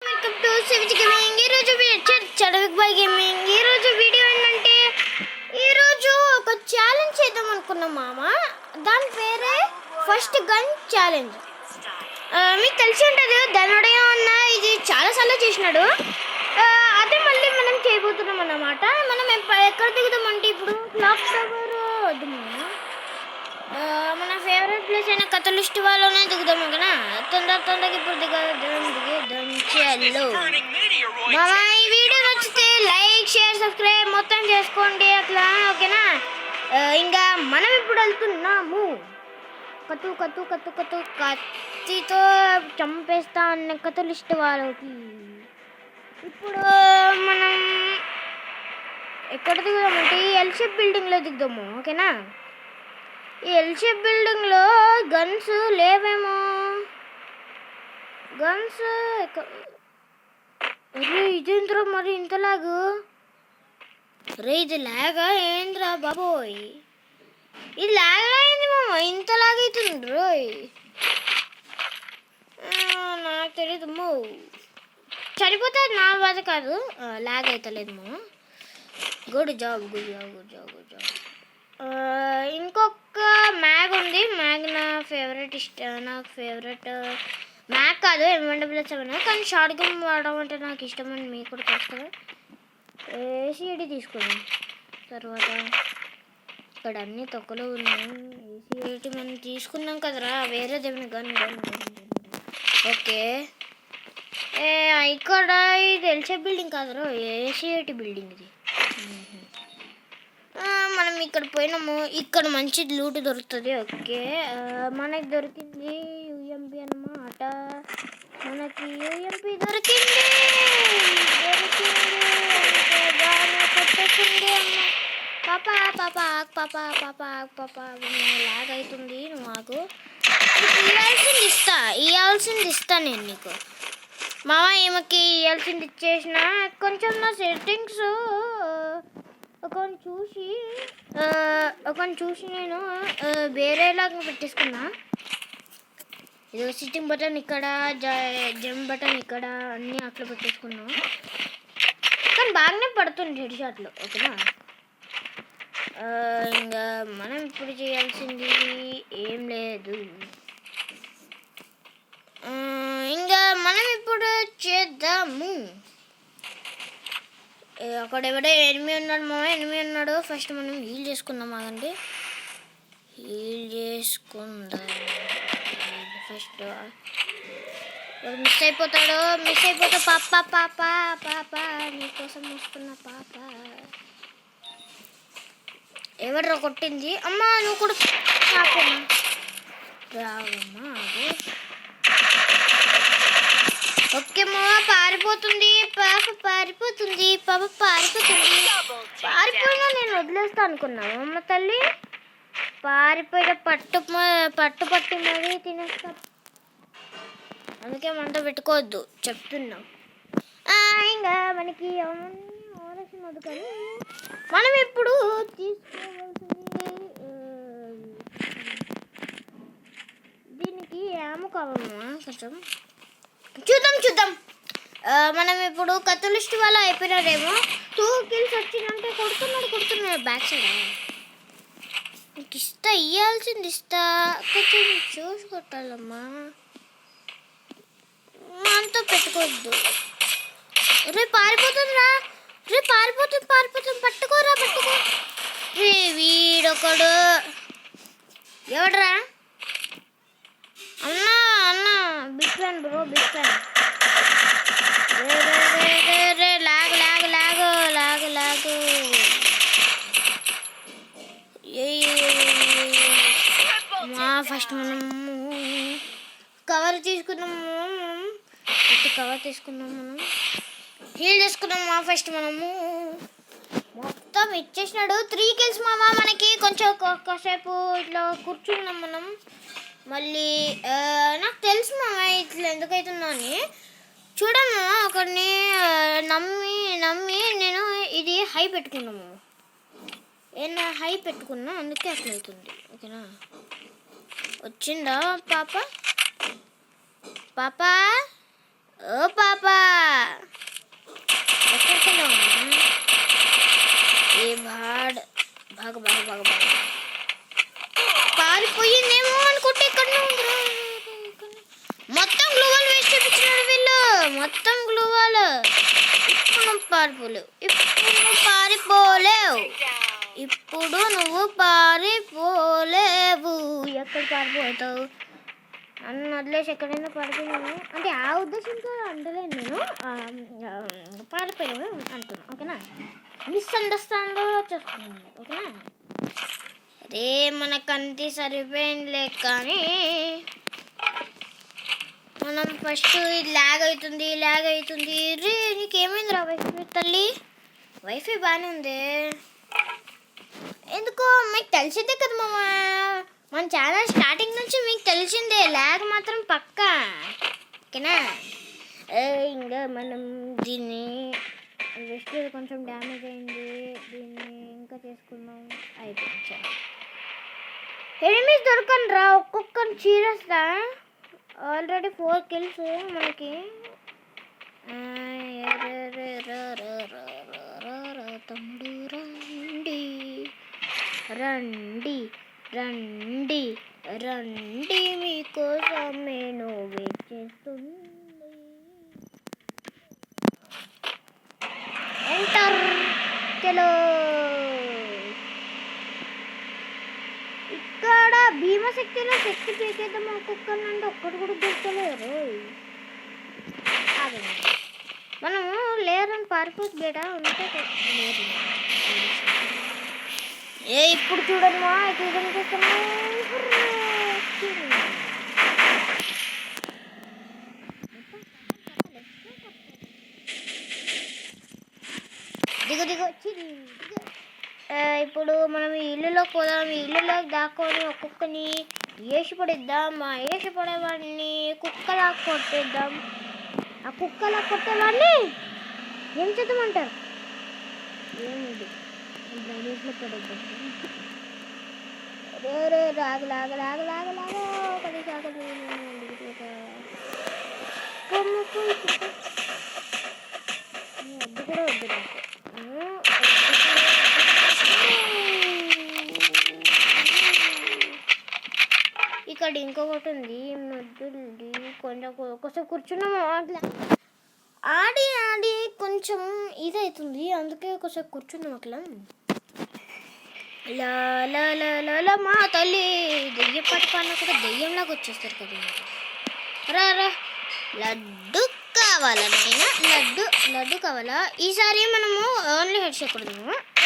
Welcome to సివిజ్ gaming. ఈరోజు చడవిక్ బై గేమింగ్. ఈరోజు వీడియో ఏంటంటే ఈరోజు ఒక ఛాలెంజ్ చేద్దాం అనుకున్నాం మామ. దాని పేరే ఫస్ట్ గన్ ఛాలెంజ్. మీకు తెలిసి ఉంటుంది, ధనుడయ ఉన్న ఇది చాలాసార్లు చేసినాడు. అదే మళ్ళీ మనం చేయబోతున్నాం అన్నమాట. మనం ఎక్కడ దిగుతామంటే ఇప్పుడు క్లాక్ టవర్ వద్దు, మన ఫేవరెట్ ప్లేస్ అయిన కథలిస్ట్ వాళ్ళనే దిగుదాము కదా. తొందరగా ఇప్పుడు దిగేద్దాం. చలో మామ, ఈ వీడియో నచ్చితే లైక్ షేర్ సబ్స్క్రైబ్ మొత్తం చేసుకోండి అట్లా, ఓకేనా. ఇంకా మనం ఇప్పుడు వెళ్తున్నాము. కత్తితో చంపేస్తా అన్న కథలిస్ట్ వాళ్ళకి. ఇప్పుడు మనం ఎక్కడ దిగుదామంటే ఈ ఎల్ షేప్ బిల్డింగ్లో దిగుదాము, ఓకేనా. ఈ ఎల్ షేప్ బిల్డింగ్లో గన్స్ లేవేమో. గన్స్ ఇదేంద్రా మరి ఇంతలాగు. ఇది లాగా ఏంద్రా బాబోయ్, ఇది లాగా అయింది మామ, ఇంతలాగైతుంది రోయ్. నాకు తెలియదు మో, చనిపోతే నా బాధ కాదు, లాగ్ అవుతలేదు మో. Good job. ఇంకొక మ్యాగ్ ఉంది. మ్యాగ్ నా ఫేవరెట్ నాకు ఫేవరెట్ మ్యాగ్ కాదు, M177, కానీ షార్ట్ గన్ వాడడం అంటే నాకు ఇష్టం అని మీకు కూడా తెలుస్తుంది. ఏసీఐడి తీసుకున్నాం. తర్వాత ఇక్కడ అన్ని తొక్కలు ఉన్నాయి. ఏసీఐడి మనం తీసుకున్నాం కదరా, వేరే దేవుని గన్. ఓకే, ఇక్కడ ఇది ఎల్షేప్ బిల్డింగ్ కాదురా, ఏసీఐడి బిల్డింగ్ ఇది. మనం ఇక్కడ పోయినాము. ఇక్కడ మంచి లూట్ దొరుకుతుంది. ఓకే, మనకి దొరికింది యూఎంపీ అన్నమాట. మనకి యూఎంపీ దొరికింది. కొట్టేసింది అమ్మ. పాప లాగ్ అవుతుంది. నువ్వు మాకు ఇవ్వాల్సింది ఇస్తా నేను నీకు మామ. ఈమెకి ఇవ్వాల్సింది ఇచ్చేసిన. కొంచెం నా సెట్టింగ్స్ ఒకని చూసి నేను వేరేలాగా పెట్టేసుకున్నా. ఇది సిట్టింగ్ బటన్ ఇక్కడ, జంప్ బటన్ ఇక్కడ, అన్నీ అట్లా పెట్టేసుకున్నా. కానీ బాగానే పడుతుంది హెడ్ షాట్లు, ఓకేనా. ఇంకా మనం ఇప్పుడు చేయాల్సింది ఏం లేదు. ఇంకా మనం ఇప్పుడు చేద్దాము. అక్కడ ఎవడో ఎనిమి ఉన్నాడు మా, ఎనిమి ఉన్నాడు. ఫస్ట్ మనం హీల్ చేసుకుందాం. ఆగండి, హీల్ చేసుకుందాం ఫస్ట్. మిస్ అయిపోతా పాప నీకోసం చూసుకున్న పాప. ఎవడ్రా కొట్టింది? అమ్మా నువ్వు కూడా రావమ్మా. ఓకే మామ, పారిపోతుంది పాప పారిపోయినా నేను వదిలేస్తా అనుకున్నాను అమ్మ తల్లి. పారిపోయిన పట్టు మరీ తినేస్తా. అందుకే మనతో పెట్టుకోవద్దు చెప్తున్నాం. ఇంకా మనకి ఆలోచన వద్దు, కానీ మనం ఇప్పుడు తీసుకోవాల్సింది దీనికి ఏమో కావాలమ్మా. కొంచెం చూద్దాం. మనం ఇప్పుడు కథలిస్ట్ వల్ల అయిపోయినారేమో. 2 kills వచ్చిందంటే కొడుతున్నాడు బ్యాక్ సైడ్. నీకు ఇవ్వాల్సింది ఇస్తా, కొంచెం చూసి కొట్టాలమ్మా. మనతో పెట్టుకోవద్దు. రేపు పారిపోతుందిరా, పట్టుకోరా. రే వీడొకడు ఎవడరా? అన్నా big fan bro, big fan. రే లాగు మా. ఫస్ట్ మనము కవర్ తీసుకున్నాము. మనం హీల్ చేసుకున్నాం మా. ఫస్ట్ మనము మొత్తం ఇచ్చేసినాడు. 3 kills మామ. మనకి కొంచెం ఒక్కసేపు ఇట్లా కూర్చున్నాం మనం. మళ్ళీ నాకు తెలుసు మామ ఇట్లా ఎందుకైతుందో అని. చూడమ్మా, ఒకరిని నమ్మి నేను ఇది హై పెట్టుకున్నాము. హై పెట్టుకున్నా, అందుకే అట్లా అవుతుంది, ఓకేనా. వచ్చిందా పాప? ఓ పాపా ఎక్కడికెళ్ళావు? ఏ బాగా బాగా బాగా బాగా బాగా పారిపోయిందేమో అనుకుంటే ఇక్కడ మొత్తం గ్లూవాల్ వేస్ట్ చేయించినాడు వీళ్ళు. మొత్తం గ్లూవాల్. ఇప్పుడు నువ్వు పారిపోలేవు. ఇప్పుడు నువ్వు పారిపోలేవు. ఎక్కడ పారిపోతావు? నన్ను వదిలేసి ఎక్కడైనా పారిపోయినాను అంటే ఆ ఉద్దేశంతో అంటలేను నేను. పారిపోయాను అంటున్నా. ఓకేనా? మిస్అండర్స్టాండ్ చేస్తున్నాను. ఓకేనా? అదే మనకంతి సరిపోయిందిలే. కానీ మనం ఫస్ట్ ఇది ల్యాగ్ అవుతుంది రే నీకేమైందిరా వైఫై తల్లి? వైఫై బాగానే ఉంది. ఎందుకో మీకు తెలిసిందే కదా మామ, మన ఛానల్ స్టార్టింగ్ నుంచి మీకు తెలిసిందే ల్యాగ్ మాత్రం పక్కా. ఓకేనా? ఇంకా మనం దీన్ని వెస్ట్ కొంచెం డ్యామేజ్ అయింది, దీన్ని ఇంకా చేసుకుందాం. అయిపోయింది. ఎనిమిస్ దొరకండి రా, ఒక్కొక్కరిని చీరేస్తా. ఆల్రెడీ 4 kills మనకి. తమ్ముడు రండి రండి రండి రండి మీకోసం నేను వెయిట్ చేస్తుంది. ఎంటర్ చలో. ఇక్కడ భీమశక్తిలో శక్తి పీకేద్దాం ఒక్కొక్కరినంటే ఒక్కటి కూడా దొరకలేరు. అదే మనము లేరని పారిపోతే బేట ఉంటే లేదు. ఇప్పుడు చూడండి మా ఇక్కడ కనిపిస్తున్నా. దిగు దిగు ఇప్పుడు మనం ఈ ఇల్లులోకి పోదాం. ఈ ఇల్లులోకి దాక్కొని ఒక్కొక్కని వేసి పడిద్దాం. ఆ వేసి పడేవాడిని కుక్కలా కొట్టేద్దాం. ఆ కుక్కలా కొట్టేవాడిని ఏం చేద్దామంటారు? ఏముంది డ్రైనేజ్లో పడేద్దాం. రే రాగు లాగ లాగ లాగ లాగ ఒకటి సాగదు. వద్దు కూడా వద్దు నాకు. ఇక్కడ ఇంకొకటి ఉంది ముద్దుది. కొంచెం కూర్చున్నాము అట్లా ఆడి ఆడి కొంచెం ఇదవుతుంది, అందుకే కొంచెం కూర్చున్నాం అట్లా. మా తల్లి దెయ్యం పాటి పాడినా కూడా దెయ్యంలాగా వచ్చేస్తారు కదా. రా లడ్డు కావాలా నాయనా? లడ్డు కావాలా? ఈసారి మనము ఓన్లీ హెడ్ చేయకూడదు.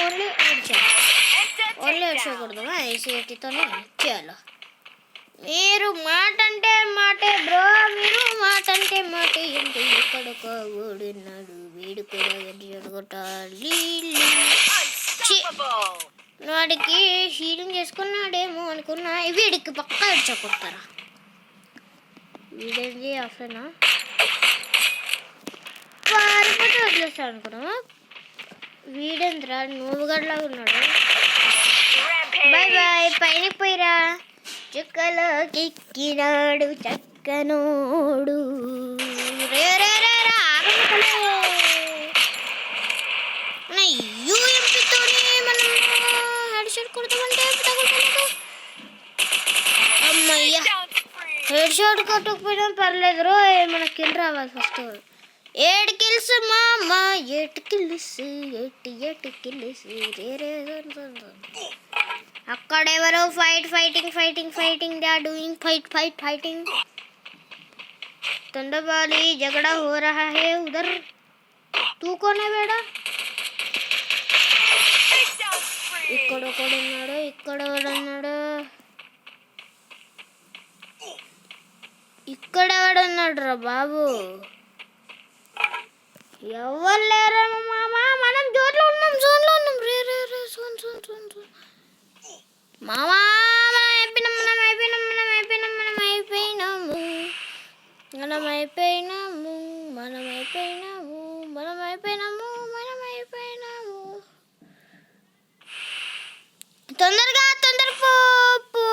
ఓన్లీ హెడ్ చేయకూడదు. సేఫ్టీతోనే చేయాలి. మీరు మాట అంటే మాటే బ్రో, మీరు మాట అంటే మాటే. ఏంటి ఎక్కడొక ఓడినాడు వీడు కూడా ఎడగొట్టాలి. వాడికి హీలింగ్ చేసుకున్నాడేమో అనుకున్నా. వీడికి పక్కా ఇచ్చకొడతారా? వీడేంటి అసలు పారిపోతే వదిలేస్తాడు అనుకున్నా. వీడేంద్రా నువ్వు గడ్లాగా ఉన్నాడు. Bye bye. పైన పోయిరా. చుక్కలో కిక్కినాడు చక్కనోడు. యూఎంపీతోనే మనం హెడ్ షాట్ కొడతామంటే అమ్మయ్యా. హెడ్ షాట్ కొట్టకపోయినా పర్లేదు రో, మన కిల్ రావాలి ఫస్ట్. 7 kills మామ, 8 kills. అక్కడెవరో fighting they are doing fighting. तंडवाली झगड़ा हो रहा है उधर. तू कौन है बेटा? ఇక్కడెవడున్నాడు రా బాబు? ఎవరు లేరా మామా? మనం జోన్లో ఉన్నాం. రే మామా మనమైపోయినాము. తొందరగా పో.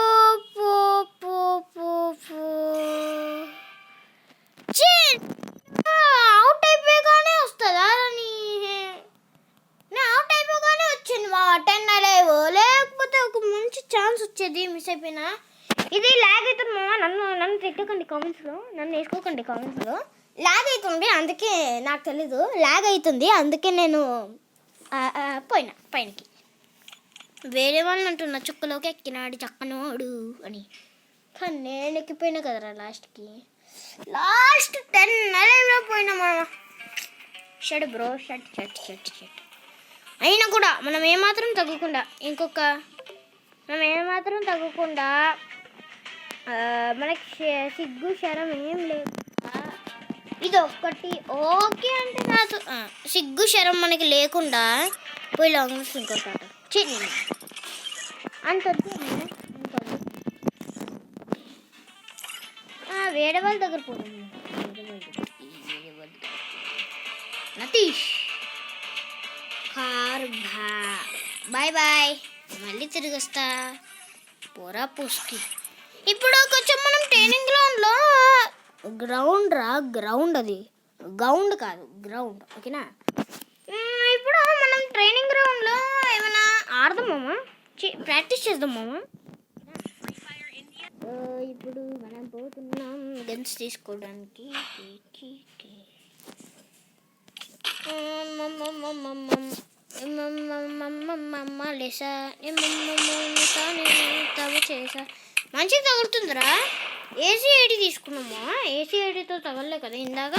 చూపించేది మిస్ అయిపోయినా. ఇది ల్యాగ్ అవుతుంది మామ. నన్ను తిట్టకండి కామెంట్స్లో, నన్ను వేసుకోకండి కామెంట్స్లో. ల్యాగ్ అవుతుంది, అందుకే నాకు తెలీదు ల్యాగ్ అవుతుంది, అందుకే నేను పోయినా పైనకి. వేరే వాళ్ళని అంటున్నా చుక్కలోకి ఎక్కినాడు చక్కనోడు అని, కానీ నేను ఎక్కిపోయినా కదరా లాస్ట్ 10 నెలల్లో పోయినా మామ. Shut bro shut. అయినా కూడా మనం ఏమాత్రం తగ్గకుండా మనకి సిగ్గు శరం ఏం లేదు. ఇది ఒక్కటి ఓకే అంటే కాదు, సిగ్గు శరం మనకి లేకుండా పోయి లాంగ్ ఇంకొక అంత వేరే వాళ్ళ దగ్గర పోదాం. నతీష్ బాయ్ మళ్ళీ తిరిగి వస్తా పోరా పూస్కి. ఇప్పుడు కొంచెం మనం ట్రైనింగ్ గ్రౌండ్లో గ్రౌండ్ అది గ్రౌండ్ కాదు గ్రౌండ్, ఓకేనా? ఇప్పుడు మనం ట్రైనింగ్ గ్రౌండ్లో ఏమైనా ఆడదామా, ప్రాక్టీస్ చేద్దామా? ఇప్పుడు మనం పోతున్నాం గన్స్ తీసుకోవడానికి. చేసా మంచిగా తగులుతుందిరా. ఏసీ 80 తీసుకున్నామా? ఏసీ 80తో తగలలే కదా ఇందాక.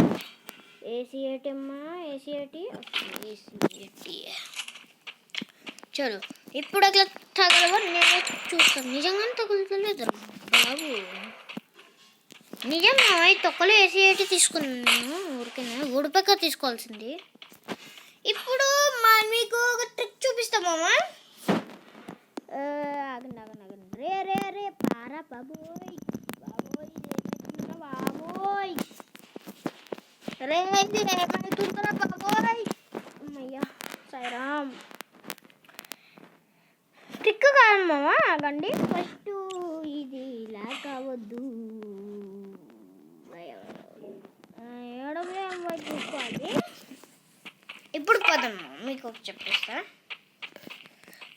ఏసీ 80 అమ్మా, ఏసీ 80 చలో. ఇప్పుడు అట్లా తగలవా నేను చూస్తాను. నిజంగానే తగులుతలేదు బాబు, నిజంగా ఈ తొక్కలో ఏసీ 80 తీసుకున్నాను నేను. ఊరికేనా ఊడిపక్క తీసుకోవాల్సింది. ఇప్పుడు మీకు ఒక ట్రిక్ చూపిస్తామమ్మా. రే పారా బాబోయ్ రే తుందరా బాబోయ్. అమ్మయ్యా సాయిరామ్. ట్రిక్ కాదమ్మా ఆగండి. ఫస్ట్ ఇది ఇలా కావద్దు, చూసుకోవాలి. ఇప్పుడు పోదాము, మీకు ఒకటి చెప్పేస్తా.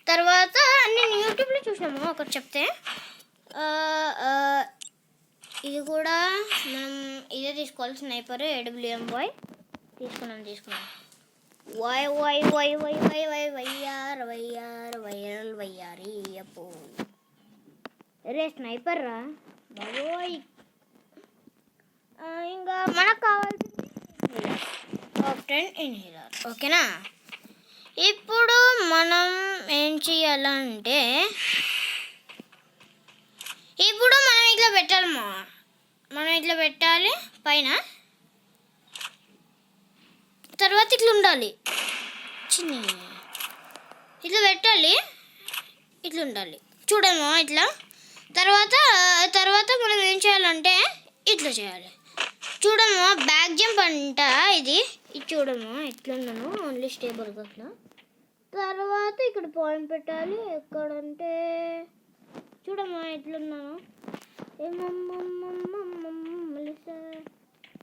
తర్వాత నేను యూట్యూబ్లో చూసినాము ఒకటి చెప్తే, ఇది కూడా మనం ఇదే తీసుకోవాలి. స్నైపర్ AWM బాయ్ తీసుకున్నాం. వయ్యారి అప్పు రే స్నైపర్ రా బాబోయ్. ఇంకా మనకు కావాల్సింది ఆప్టెన్ ఇన్హేలర్, ఓకేనా? ఇప్పుడు మనం ఏం చేయాలంటే, ఇప్పుడు మనం ఇట్లా పెట్టాలమ్మా. మనం ఇట్లా పెట్టాలి పైన, తర్వాత ఇట్లా ఉండాలి ఇట్లా పెట్టాలి, ఇట్లా ఉండాలి చూడమ్మా ఇట్లా. తర్వాత మనం ఏం చేయాలంటే ఇట్లా చేయాలి చూడమ్మా. బ్యాక్ జంప్ అంట ఇది చూడమ్మా. ఎట్లున్నాను ఓన్లీ స్టేబుల్గా అట్లా. తర్వాత ఇక్కడ పాయింట్ పెట్టాలి ఎక్కడంటే చూడమ్మా ఎట్లున్నాను.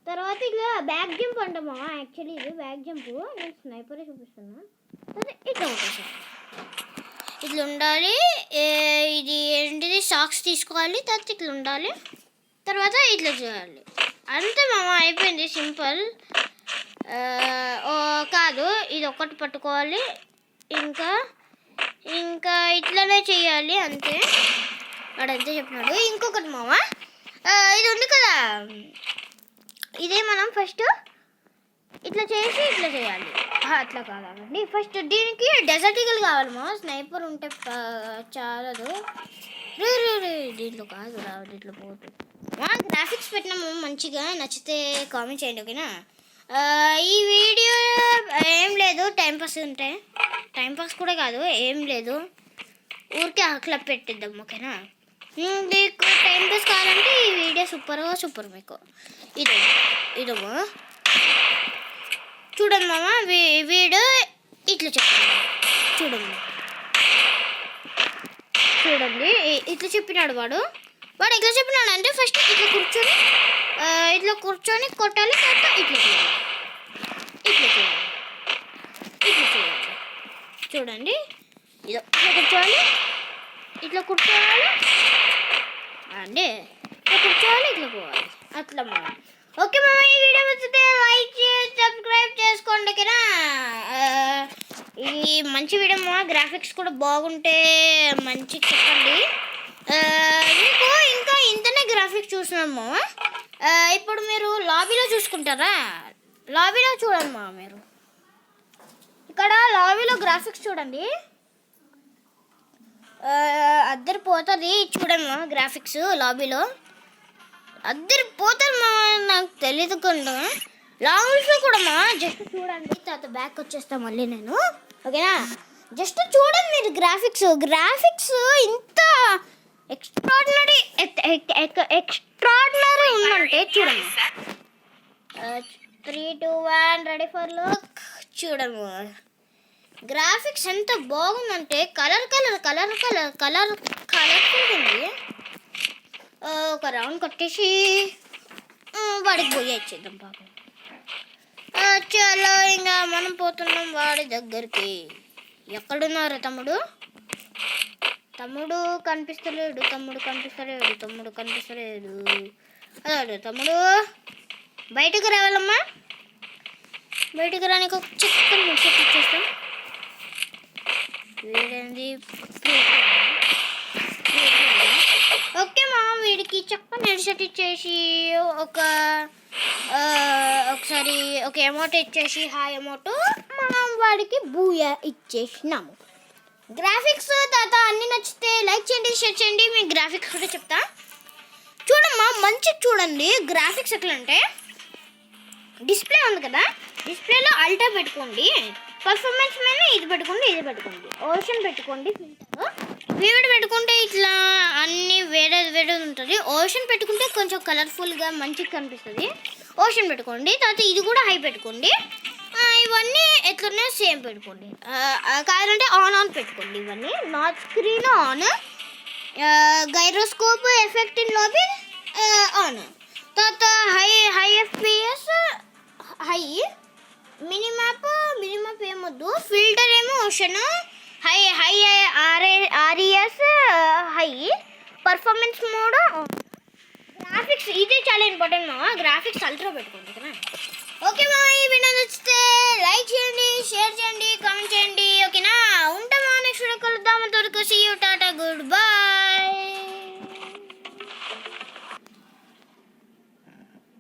తర్వాత ఇట్లా బ్యాక్ జంప్ అంటమ్మా. యాక్చువల్లీ ఇది బ్యాక్ జంప్, నేను స్నైపరే చూపిస్తున్నా. ఇట్లా ఉంటుంది, ఇట్లా ఉండాలి. ఇది ఏంటిది సాక్స్ తీసుకోవాలి, తర్వాత ఇట్లా ఉండాలి, తర్వాత ఇట్లా చేయాలి. అంతే మామ, అయిపోయింది, సింపుల్. కాదు ఇది ఒక్కటి పట్టుకోవాలి, ఇంకా ఇట్లానే చేయాలి, అంతే. వాడంతే చెప్పినాడు. ఇంకొకటి మామ, ఇది ఉంది కదా, ఇదే మనం ఫస్ట్ ఇట్లా చేసి ఇట్లా చేయాలి. అట్లా కాదండి, ఫస్ట్ దీనికి డెజర్ట్ ఈగల్ కావాలి మా. స్నైపర్ ఉంటే చాలదు. రే దీంట్లో కాదు రా, దీంట్లో పోతుంది. మా గ్రాఫిక్స్ పెట్టినాము మంచిగా, నచ్చితే కామెంట్ చేయండి, ఓకేనా? ఈ వీడియో ఏం లేదు, టైంపాస్ ఉంటాయి. టైంపాస్ కూడా కాదు, ఏం లేదు, ఊరికే అట్లా పెట్టిద్దాం, ఓకేనా? మీకు టైంపాస్ కావాలంటే ఈ వీడియో సూపర్ మీకు. ఇదమ్మా చూడండి మామ, వీడు ఇట్లా చెప్పండి, చూడండి ఇట్లా చెప్పినాడు వాడు ఇట్లా చెప్పినాడు అంటే ఫస్ట్ ఇట్లా కూర్చొని కొట్టాలి, తర్వాత ఇట్లా చేయాలి. చూడండి ఇట్లా కూర్చోవాలి, ఇట్లా కూర్చోవాలి అంటే ఇట్లా కూర్చోవాలి, ఇట్లా పోవాలి, అట్లా మామ. ఓకే మామ, ఈ వీడియో నచ్చితే లైక్ చేసి సబ్స్క్రైబ్ చేసుకోండి ఓకేనా. ఇది మంచి వీడియో మా, గ్రాఫిక్స్ కూడా బాగుంటే మంచి చెప్పండి. మీకు ఇంకా ఇంతనే గ్రాఫిక్స్ చూస్తున్నాము. ఇప్పుడు మీరు లాబీలో చూసుకుంటారా? లాబీలో చూడండి మా, మీరు ఇక్కడ లాబీలో గ్రాఫిక్స్ చూడండి. అద్దరు పోతుంది చూడండి మా, గ్రాఫిక్స్ లాబీలో అద్దరు పోతుంది మా. నాకు తెలియదు కొంచెం లాంగ్వేజ్లో కూడా మా, జస్ట్ చూడండి. తర్వాత బ్యాక్ వచ్చేస్తా మళ్ళీ నేను ఓకేనా. జస్ట్ చూడండి మీరు, గ్రాఫిక్స్ ఇంత ఎక్స్ట్రాడినరీ ఉందంటే చూడండి. 3, 2, 1 రెడీ ఫర్ లుక్. చూడండి గ్రాఫిక్స్ ఎంత బాగుందంటే కలర్ఫుల్ ఉంది. ఒక రౌండ్ కొట్టేసి వాడికి పోయి ఇచ్చేద్దాం పాపం. చలో ఇంకా మనం పోతున్నాం వాడి దగ్గరికి. ఎక్కడున్నారు తమ్ముడు? తమ్ముడు కనిపిస్తలేడు. అదే తమ్ముడు బయటకు రావాలమ్మా. బయటకు రానికి ఒక చికెన్ ముచ్చట్ ఇచ్చేస్తాం. వీడేంది ఓకే మా, వీడికి చక్కని హెడ్సెట్ ఇచ్చేసి ఒకసారి ఒక అమౌంట్ ఇచ్చేసి హాయ్ అమౌంట్ మనం వాడికి బూయా ఇచ్చేసినాము. గ్రాఫిక్స్ తాత అన్నీ నచ్చితే లైక్ చేయండి, షేర్ చేయండి. మీకు గ్రాఫిక్స్ కూడా చెప్తా చూడమ్మా, మంచిగా చూడండి. గ్రాఫిక్స్ ఎట్లా అంటే డిస్ప్లే ఉంది కదా, డిస్ప్లేలో అల్టా పెట్టుకోండి, పర్ఫార్మెన్స్ మీద ఇది పెట్టుకోండి, ఓషన్ పెట్టుకోండి, ఫిల్టర్ పెట్టుకుంటే ఇట్లా అన్నీ వేరే ఉంటుంది. ఓషన్ పెట్టుకుంటే కొంచెం కలర్ఫుల్గా మంచిగా కనిపిస్తుంది. ఓషన్ పెట్టుకోండి. తర్వాత ఇది కూడా హై పెట్టుకోండి. ఇవన్నీ ఎట్లున్నాయో సేమ్ పెట్టుకోండి. కావాలంటే ఆన్ పెట్టుకోండి. ఇవన్నీ not screen on, gyroscope effect in lobby on. తర్వాత హై ఎఫ్పిఎస్ హై, మినిమాప్ ఏమొద్దు, ఫిల్టర్ ఏమో ocean, high RES high, performance mode, graphics ఇది చాలా ఇంపార్టెంట్ మా, గ్రాఫిక్స్ అల్ట్రా పెట్టుకోండి కదా. ఓకే మా, ఈ వీడియో నచ్చితే లైక్ చేయండి, షేర్ చేయండి, కామెంట్ చేయండి.